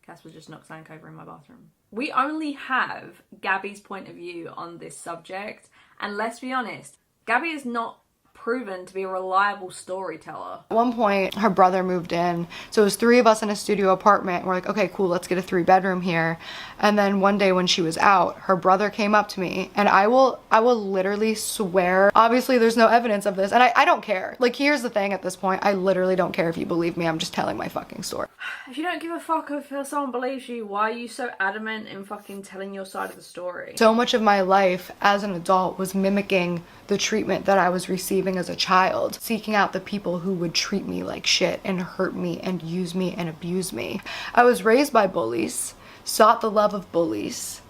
Casper just knocked something over in my bathroom. We only have Gabbie's point of view on this subject, and let's be honest, Gabbie is not proven to be a reliable storyteller. At one point, her brother moved in, so it was 3 of us in a studio apartment. We're like, okay, cool, let's get a 3-bedroom here. And then one day when she was out, her brother came up to me, and I will literally swear, obviously there's no evidence of this, and I don't care. Like, here's the thing at this point, I literally don't care if you believe me, I'm just telling my fucking story. If you don't give a fuck if someone believes you, why are you so adamant in fucking telling your side of the story? So much of my life as an adult was mimicking the treatment that I was receiving as a child, seeking out the people who would treat me like shit and hurt me and use me and abuse me. I was raised by bullies, sought the love of bullies,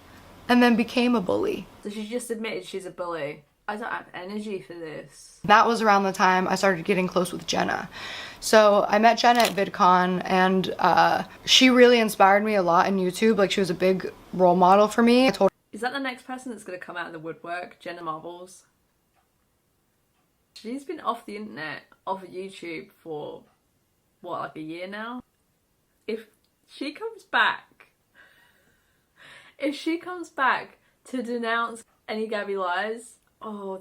and then became a bully. So she just admitted she's a bully. I don't have energy for this. That was around the time I started getting close with Jenna. So I met Jenna at VidCon, and she really inspired me a lot in YouTube. Like, she was a big role model for me. I told her, is that the next person that's going to come out of the woodwork? Jenna Marbles? She's been off the internet, off of YouTube for, what, like a year now? If she comes back to denounce any Gabbie lies, oh,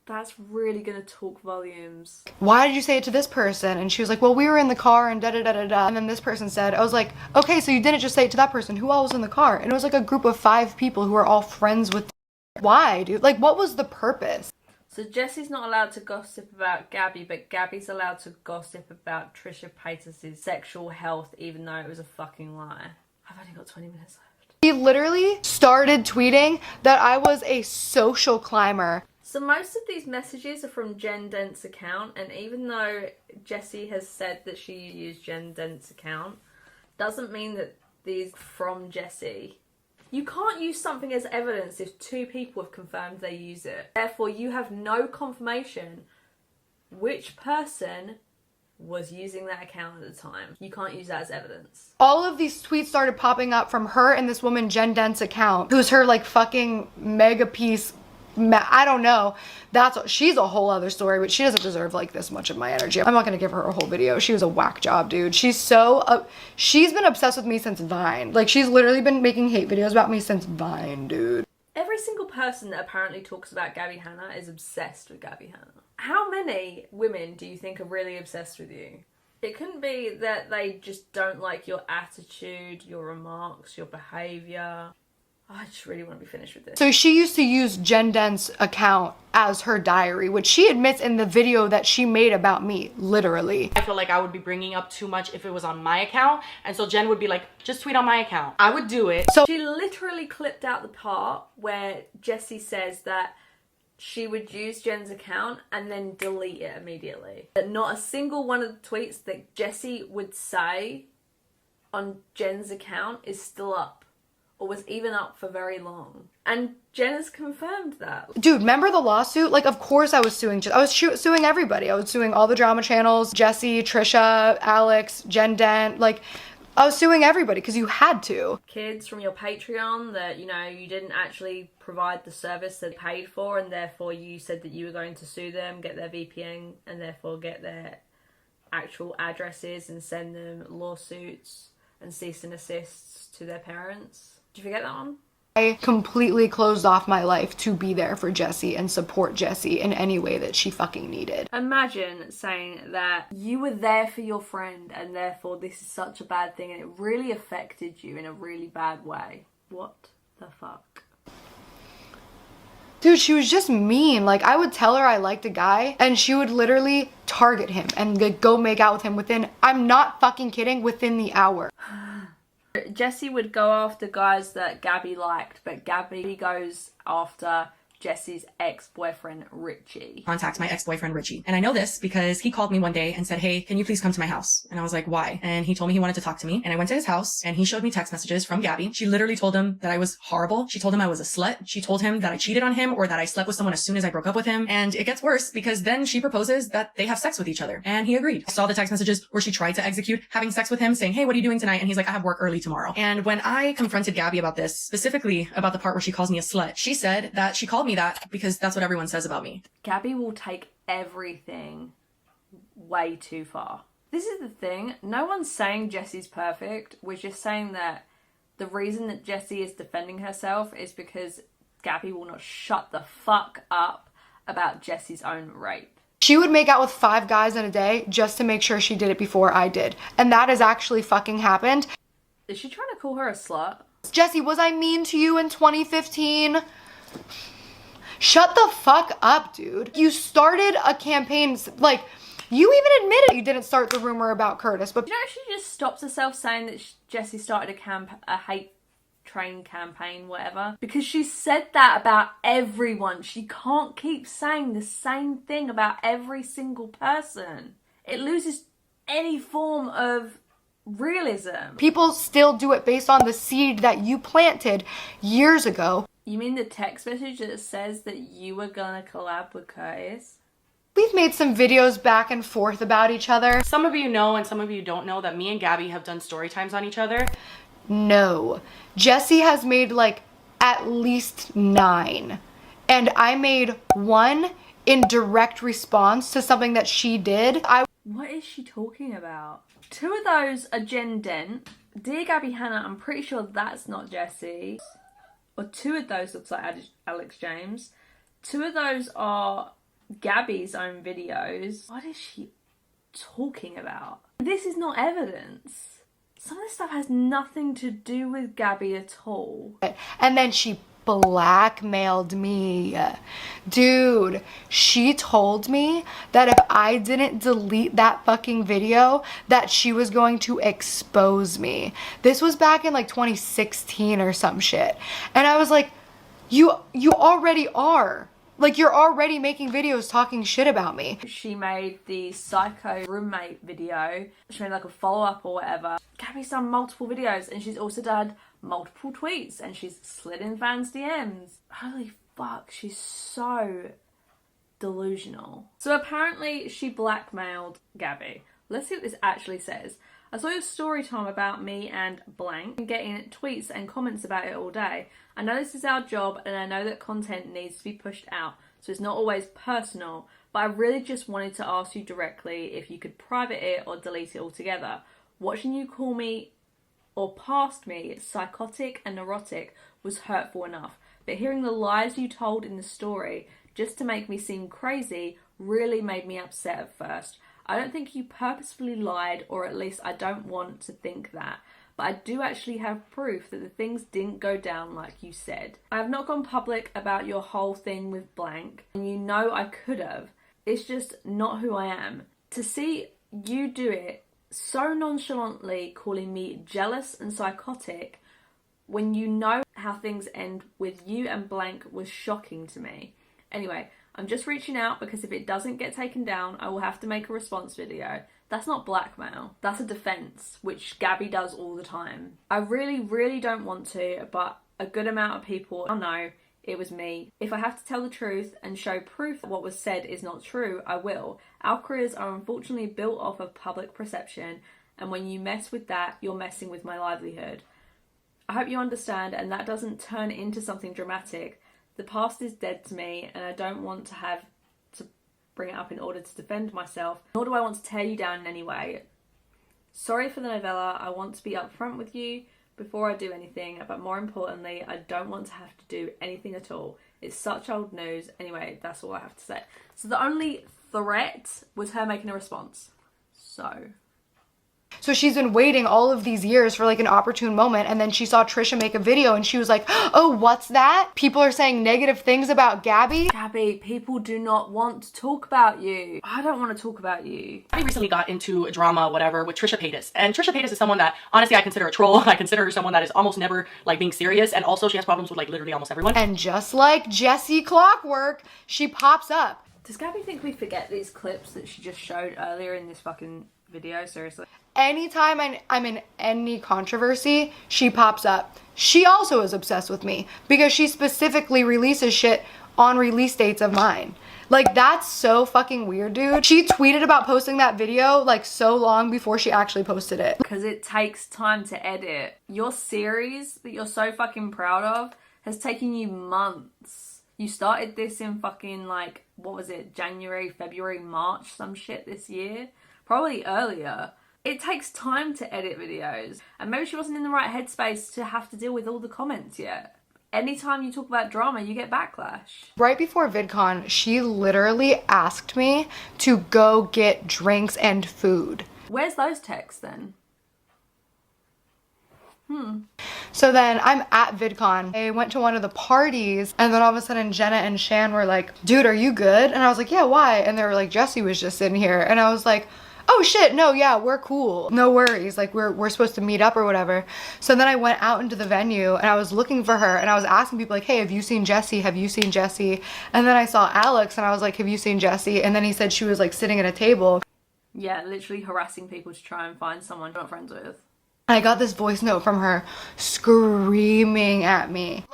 that's really gonna talk volumes. why did you say it to this person? And she was like, well, we were in the car and da-da-da-da-da. And then this person said, I was like, okay, so you didn't just say it to that person. Who all was in the car? And it was like a group of 5 people who are all friends with. Why, dude? Like, what was the purpose? So Jesse's not allowed to gossip about Gabbie, but Gabbie's allowed to gossip about Trisha Paytas' sexual health, even though it was a fucking lie. I've only got 20 minutes left. He literally started tweeting that I was a social climber. So most of these messages are from Jen Dent's account, and even though Jessie has said that she used Jen Dent's account, doesn't mean that these are from Jessie. You can't use something as evidence if 2 people have confirmed they use it. Therefore, you have no confirmation which person was using that account at the time. You can't use that as evidence. All of these tweets started popping up from her and this woman Jen Dent's account, who's her like fucking mega piece. I don't know. She's a whole other story, but she doesn't deserve like this much of my energy. I'm not gonna give her a whole video. She was a whack job, dude. She's been obsessed with me since Vine. Like, she's literally been making hate videos about me since Vine, dude. Every single person that apparently talks about Gabbie Hanna is obsessed with Gabbie Hanna. How many women do you think are really obsessed with you? It couldn't be that they just don't like your attitude, your remarks, your behaviour. I just really want to be finished with this. So she used to use Jen Dent's account as her diary, which she admits in the video that she made about me, literally. I feel like I would be bringing up too much if it was on my account, and so Jen would be like, just tweet on my account. I would do it. So she literally clipped out the part where Jessie says that she would use Jen's account and then delete it immediately. That not a single one of the tweets that Jessie would say on Jen's account is still up, or was even up for very long. And Jen has confirmed that. Dude, remember the lawsuit? Like, of course I was suing. I was suing everybody. I was suing all the drama channels, Jessie, Trisha, Alex, Jen Dent. Like, I was suing everybody because you had to. Kids from your Patreon that, you know, you didn't actually provide the service that they paid for, and therefore you said that you were going to sue them, get their VPN, and therefore get their actual addresses and send them lawsuits and cease and desists to their parents. Did you forget that one? I completely closed off my life to be there for Jessie and support Jessie in any way that she fucking needed. Imagine saying that you were there for your friend and therefore this is such a bad thing and it really affected you in a really bad way. What the fuck? Dude, she was just mean. Like, I would tell her I liked a guy and she would literally target him and like, go make out with him within, I'm not fucking kidding, within the hour. Jessie would go after guys that Gabbie liked, but Gabbie goes after Jessie's ex-boyfriend, Richie. Contact my ex-boyfriend, Richie. And I know this because he called me one day and said, hey, can you please come to my house? And I was like, why? And he told me he wanted to talk to me. And I went to his house and he showed me text messages from Gabbie. She literally told him that I was horrible. She told him I was a slut. She told him that I cheated on him or that I slept with someone as soon as I broke up with him. And it gets worse because then she proposes that they have sex with each other. And he agreed. I saw the text messages where she tried to execute having sex with him, saying, hey, what are you doing tonight? And he's like, I have work early tomorrow. And when I confronted Gabbie about this, specifically about the part where she calls me a slut, she said that she called me that because that's what everyone says about me. Gabbie will take everything way too far. This is the thing. No one's saying Jessie's perfect. We're just saying that the reason that Jessie is defending herself is because Gabbie will not shut the fuck up about Jessie's own rape. She would make out with 5 guys in a day just to make sure she did it before I did. And that has actually fucking happened. Is she trying to call her a slut? Jesse, was I mean to you in 2015? Shut the fuck up, dude. You started a campaign, like, you even admitted you didn't start the rumor about Curtis, but you know, she just stops herself saying that Jessie started a hate train campaign, whatever, because she said that about everyone. She can't keep saying the same thing about every single person. It loses any form of realism. people still do it based on the seed that you planted years ago. You mean the text message that says that you were gonna collab with Curtis? We've made some videos back and forth about each other. Some of you know and some of you don't know that me and Gabbie have done story times on each other. No. Jesse has made like at least 9. And I made 1 in direct response to something that she did. What is she talking about? 2 of those are Jen Dent. Dear Gabbie Hanna, I'm pretty sure that's not Jessie. Or 2 of those looks like Alex James. 2 of those are Gabbie's own videos. What is she talking about? This is not evidence. Some of this stuff has nothing to do with Gabbie at all. And then she blackmailed me. Dude, she told me that if I didn't delete that fucking video, that she was going to expose me. This was back in like 2016 or some shit. And I was like, you already are. Like, you're already making videos talking shit about me. She made the psycho roommate video. She made like a follow-up or whatever. Gabbie's done multiple videos and she's also done multiple tweets and she's slid in fans' DMs. Holy fuck, she's so delusional. So apparently she blackmailed Gabbie. Let's see what this actually says. I saw your story time about me and blank and getting tweets and comments about it all day. I know this is our job and I know that content needs to be pushed out, so it's not always personal, but I really just wanted to ask you directly if you could private it or delete it altogether. Watching you call me or past me psychotic and neurotic was hurtful enough, but hearing the lies you told in the story just to make me seem crazy really made me upset at first. I don't think you purposefully lied, or at least I don't want to think that. But I do actually have proof that the things didn't go down like you said. I have not gone public about your whole thing with blank, and you know I could have. It's just not who I am. To see you do it so nonchalantly, calling me jealous and psychotic, when you know how things end with you and blank, was shocking to me. Anyway, I'm just reaching out because if it doesn't get taken down, I will have to make a response video. That's not blackmail. That's a defense, which Gabbie does all the time. I really don't want to, but a good amount of people know it was me. If I have to tell the truth and show proof that what was said is not true, I will. Our careers are unfortunately built off of public perception, and when you mess with that, you're messing with my livelihood. I hope you understand, and that doesn't turn into something dramatic. The past is dead to me, and I don't want to have to bring it up in order to defend myself, nor do I want to tear you down in any way. Sorry for the novella. I want to be upfront with you before I do anything, but more importantly, I don't want to have to do anything at all. It's such old news. Anyway, that's all I have to say. So the only threat was her making a response. So she's been waiting all of these years for like an opportune moment, and then she saw Trisha make a video and she was like, oh, what's that? People are saying negative things about Gabbie. Gabbie, people do not want to talk about you. I don't want to talk about you. I recently got into a drama, whatever, with Trisha Paytas. And Trisha Paytas is someone that, honestly, I consider a troll. I consider her someone that is almost never, like, being serious. And also, she has problems with, like, literally almost everyone. And just like Jessie Clockwork, she pops up. Does Gabbie think we forget these clips that she just showed earlier in this fucking video? Seriously. Anytime I'm in any controversy, she pops up. She also is obsessed with me because she specifically releases shit on release dates of mine. Like, that's so fucking weird, dude. She tweeted about posting that video like so long before she actually posted it. Because it takes time to edit. Your series that you're so fucking proud of has taken you months. You started this in fucking, like, what was it, January, February, March, some shit this year? Probably earlier. It takes time to edit videos, and maybe she wasn't in the right headspace to have to deal with all the comments yet. anytime you talk about drama, you get backlash. Right before VidCon, she literally asked me to go get drinks and food. Where's those texts then? So then I'm at VidCon. I went to one of the parties and then all of a sudden Jenna and Shan were like, dude, are you good? And I was like, yeah, why? And they were like, Jessie was just in here. And I was like, oh shit, no, yeah, we're cool. No worries, like we're supposed to meet up or whatever. So then I went out into the venue and I was looking for her and I was asking people like, hey, have you seen Jessie? Have you seen Jessie? And then I saw Alex and I was like, have you seen Jessie? And then he said she was like sitting at a table. Yeah, literally harassing people to try and find someone you're not friends with. I got this voice note from her screaming at me.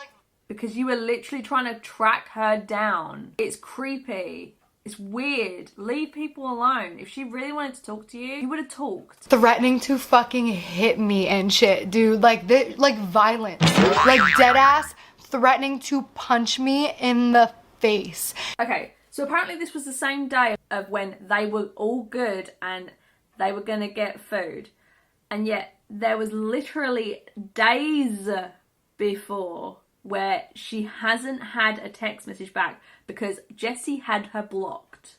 Because you were literally trying to track her down. It's creepy. It's weird. Leave people alone. If she really wanted to talk to you, you would have talked. Threatening to fucking hit me and shit, dude. Like violence. Like dead ass threatening to punch me in the face. Okay, so apparently this was the same day of when they were all good and they were gonna get food. And yet there was literally days before where she hasn't had a text message back because Jessie had her blocked.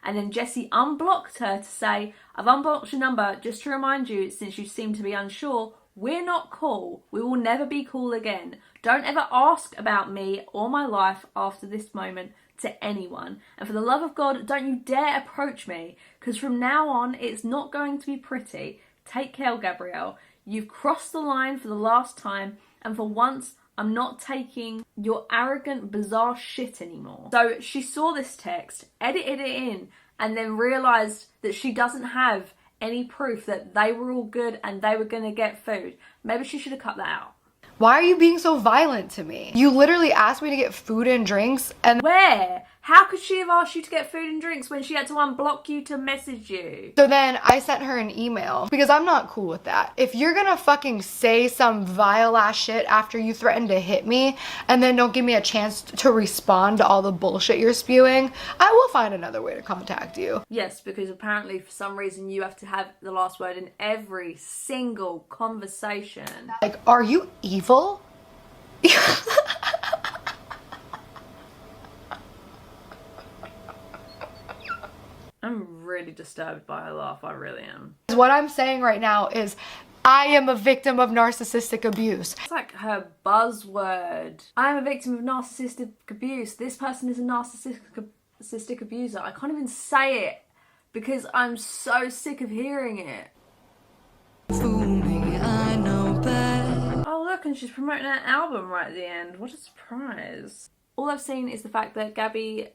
And then Jessie unblocked her to say, I've unblocked your number just to remind you, since you seem to be unsure, we're not cool. We will never be cool again. Don't ever ask about me or my life after this moment to anyone. And for the love of God, don't you dare approach me, because from now on, it's not going to be pretty. Take care, Gabrielle. You've crossed the line for the last time, and for once, I'm not taking your arrogant, bizarre shit anymore. So she saw this text, edited it in, and then realised that she doesn't have any proof that they were all good and they were going to get food. Maybe she should have cut that out. Why are you being so violent to me? You literally asked me to get food and drinks and— Where? How could she have asked you to get food and drinks when she had to unblock you to message you? So then I sent her an email because I'm not cool with that. If you're gonna fucking say some vile ass shit after you threaten to hit me and then don't give me a chance to respond to all the bullshit you're spewing, I will find another way to contact you. Yes, because apparently for some reason you have to have the last word in every single conversation. Like, are you evil? I'm really disturbed by her laugh, I really am. What I'm saying right now is I am a victim of narcissistic abuse. It's like her buzzword. I am a victim of narcissistic abuse. This person is a narcissistic abuser. I can't even say it because I'm so sick of hearing it. Oh look, and she's promoting her album right at the end. What a surprise. All I've seen is the fact that Gabbie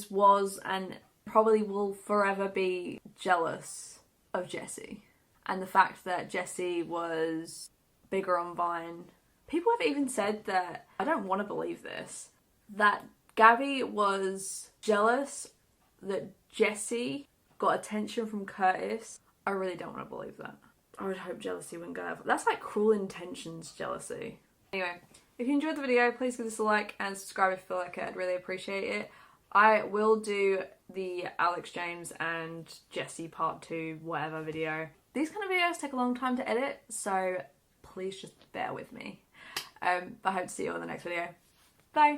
was, and probably will forever be jealous of Jessie. And the fact that Jessie was bigger on Vine. People have even said that, I don't want to believe this, that Gabbie was jealous that Jessie got attention from Curtis. I really don't want to believe that. I would hope jealousy wouldn't go over. That's like cruel intentions jealousy. Anyway, if you enjoyed the video, please give this a like and subscribe if you feel like it. I'd really appreciate it. I will do the Alex James and Jessie part 2 whatever video. These kind of videos take a long time to edit, so please just bear with me. I hope to see you on the next video. Bye!